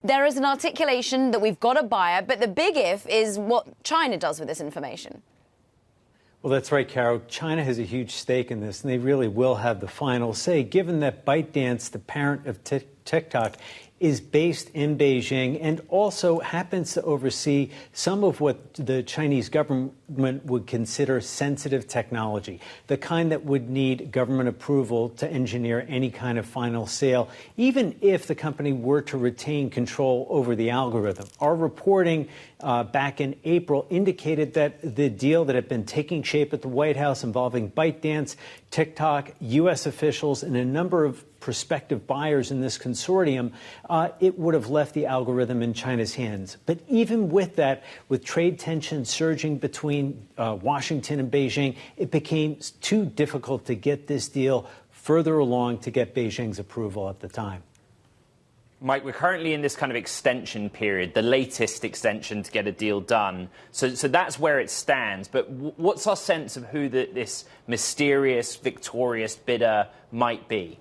There is an articulation that we've got a buyer, but the big if is what China does with this information. Well, that's right, Carol. China has a huge stake in this, and they really will have the final say, given that ByteDance, the parent of TikTok, is based in Beijing and also happens to oversee some of what the Chinese government would consider sensitive technology, the kind that would need government approval to engineer any kind of final sale, even if the company were to retain control over the algorithm. Our reporting back in April indicated that the deal that had been taking shape at the White House involving ByteDance, TikTok, U.S. officials, and a number of prospective buyers in this consortium, it would have left the algorithm in China's hands. But even with that, with trade tensions surging between Washington and Beijing, it became too difficult to get this deal further along to get Beijing's approval at the time. Mike, we're currently in this kind of extension period, the latest extension to get a deal done. So that's where it stands. But what's our sense of who this mysterious, victorious bidder might be?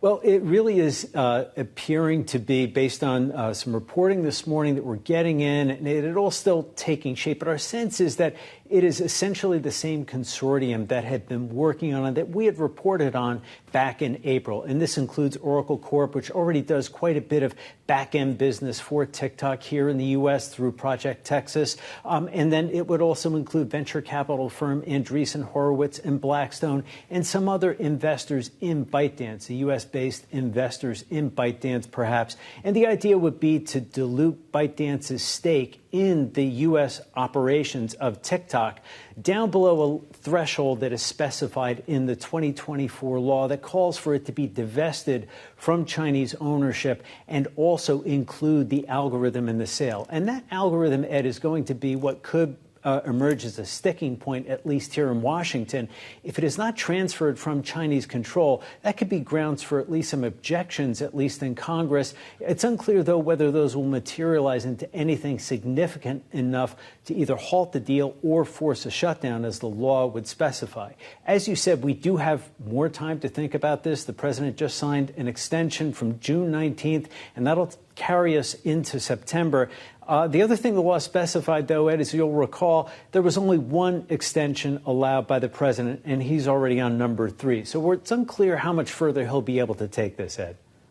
Well, it really is appearing to be, based on some reporting this morning that we're getting in, and it all still taking shape. But our sense is that it is essentially the same consortium that had been working on it that we had reported on back in April. And this includes Oracle Corp, which already does quite a bit of back-end business for TikTok here in the U.S. through Project Texas. And then it would also include venture capital firm Andreessen Horowitz and Blackstone and some other investors in ByteDance, the U.S.-based investors in ByteDance, perhaps. And the idea would be to dilute ByteDance's stake in the U.S. operations of TikTok down below a threshold that is specified in the 2024 law that calls for it to be divested from Chinese ownership and also include the algorithm in the sale. And that algorithm, Ed, is going to be what could emerge as a sticking point, at least here in Washington. If it is not transferred from Chinese control, that could be grounds for at least some objections, at least in Congress. It's unclear, though, whether those will materialize into anything significant enough to either halt the deal or force a shutdown, as the law would specify. As you said, we do have more time to think about this. The president just signed an extension from June 19th, and that'll carry us into September. The other thing the law specified, though, Ed, as you'll recall, there was only one extension allowed by the president, and he's already on number 3. So it's unclear how much further he'll be able to take this, Ed.